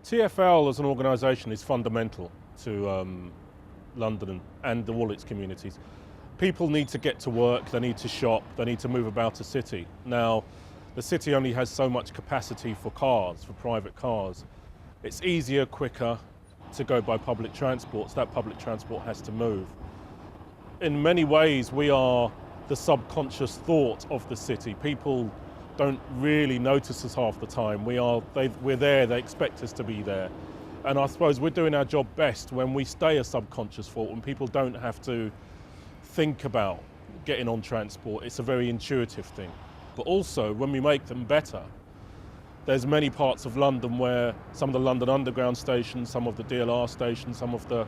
TfL as an organisation is fundamental to London and all its communities. People need to get to work, they need to shop, they need to move about the city. Now, the city only has so much capacity for cars, for private cars. It's easier, quicker to go by public transport, so that public transport has to move. In many ways, we are the subconscious thought of the city. People don't really notice us half the time. We're there, they expect us to be there. And I suppose we're doing our job best when we stay a subconscious thought, when people don't have to think about getting on transport. It's a very intuitive thing. But also, when we make them better, there's many parts of London where some of the London Underground stations, some of the DLR stations, some of the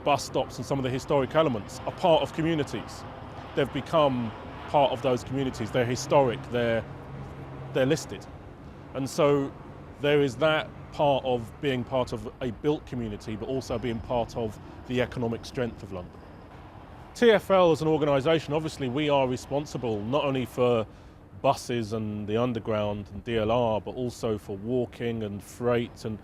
bus stops and some of the historic elements are part of communities. They've become part of those communities. They're historic, they're listed. And so there is that part of being part of a built community, but also being part of the economic strength of London. TfL as an organisation, obviously we are responsible not only for buses and the underground and DLR, but also for walking and freight and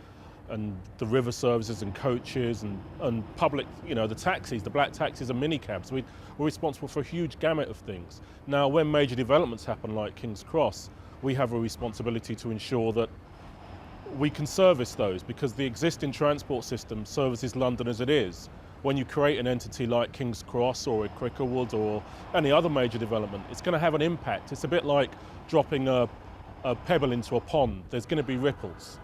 the river services and coaches and public, the taxis, the black taxis and minicabs. We're responsible for a huge gamut of things. Now, when major developments happen like King's Cross, we have a responsibility to ensure that we can service those, because the existing transport system services London as it is. When you create an entity like King's Cross or a Cricklewood or any other major development, it's going to have an impact. It's a bit like dropping a pebble into a pond. There's going to be ripples.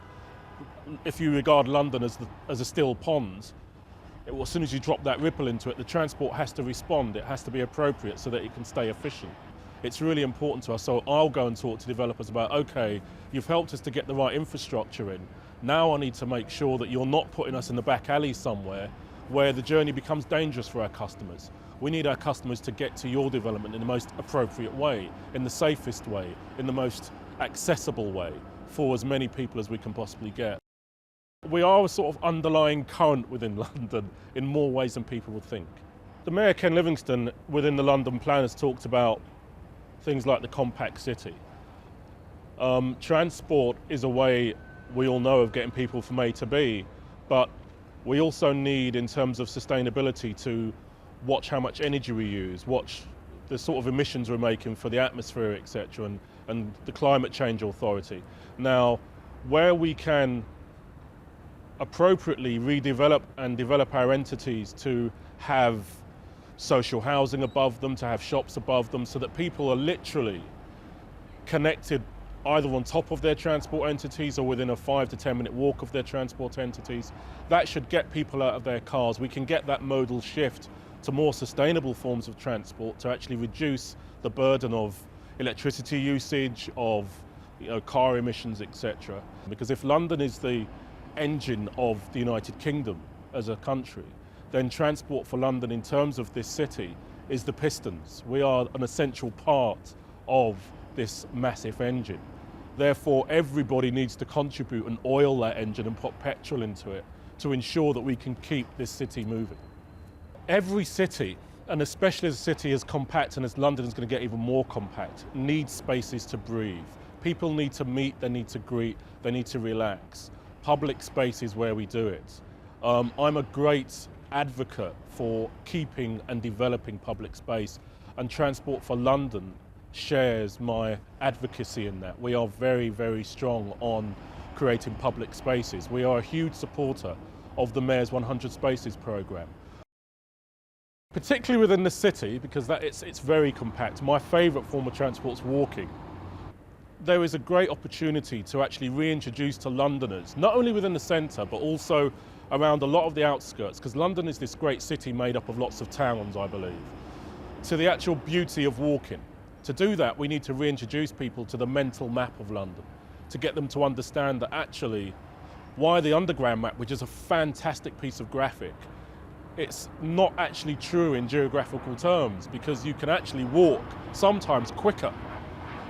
If you regard London as a still pond, as soon as you drop that ripple into it, the transport has to respond. It has to be appropriate so that it can stay efficient. It's really important to us. So I'll go and talk to developers about, okay, you've helped us to get the right infrastructure in. Now I need to make sure that you're not putting us in the back alley somewhere where the journey becomes dangerous for our customers. We need our customers to get to your development in the most appropriate way, in the safest way, in the most accessible way for as many people as we can possibly get. We are a sort of underlying current within London in more ways than people would think. The Mayor, Ken Livingstone, within the London plan has talked about things like the compact city. Transport is a way we all know of getting people from A to B, but we also need, in terms of sustainability, to watch how much energy we use, watch the sort of emissions we're making for the atmosphere, etc., and the Climate Change Authority. Now, where we can appropriately redevelop and develop our entities to have social housing above them, to have shops above them, so that people are literally connected either on top of their transport entities or within a 5 to 10 minute walk of their transport entities. That should get people out of their cars. We can get that modal shift to more sustainable forms of transport to actually reduce the burden of electricity usage, of car emissions, etc. Because if London is the engine of the United Kingdom as a country, then transport for London in terms of this city is the pistons. We are an essential part of this massive engine. Therefore, everybody needs to contribute and oil that engine and put petrol into it to ensure that we can keep this city moving. Every city, and especially as a city as compact and as London is going to get even more compact, needs spaces to breathe. People need to meet, they need to greet, they need to relax. Public space is where we do it. I'm a great advocate for keeping and developing public space, and Transport for London shares my advocacy in that. We are very, very strong on creating public spaces. We are a huge supporter of the Mayor's 100 Spaces programme. Particularly within the city, because it's very compact. My favourite form of transport is walking. There is a great opportunity to actually reintroduce to Londoners, not only within the centre, but also around a lot of the outskirts, because London is this great city made up of lots of towns, I believe, to the actual beauty of walking. To do that, we need to reintroduce people to the mental map of London, to get them to understand that actually, why the Underground map, which is a fantastic piece of graphic, it's not actually true in geographical terms, because you can actually walk sometimes quicker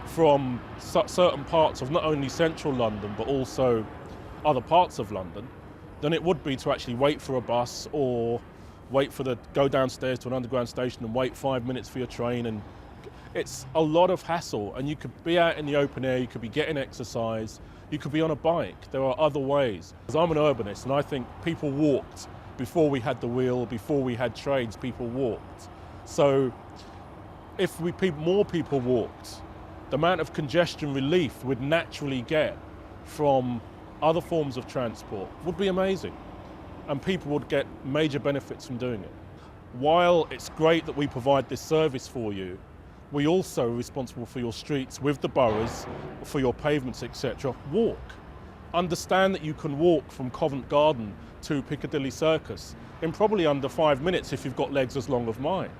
from certain parts of not only central London, but also other parts of London, than it would be to actually wait for a bus or go downstairs to an underground station and wait 5 minutes for your train. And it's a lot of hassle, and you could be out in the open air, you could be getting exercise, You could be on a bike. There are other ways. As I'm an urbanist, and I think people walked before we had the wheel, before we had trades, people walked. So if more people walked, the amount of congestion relief we'd naturally get from other forms of transport would be amazing, and people would get major benefits from doing it. While it's great that we provide this service for you, we also are responsible for your streets with the boroughs, for your pavements, etc. Walk. Understand that you can walk from Covent Garden to Piccadilly Circus in probably under 5 minutes if you've got legs as long as mine.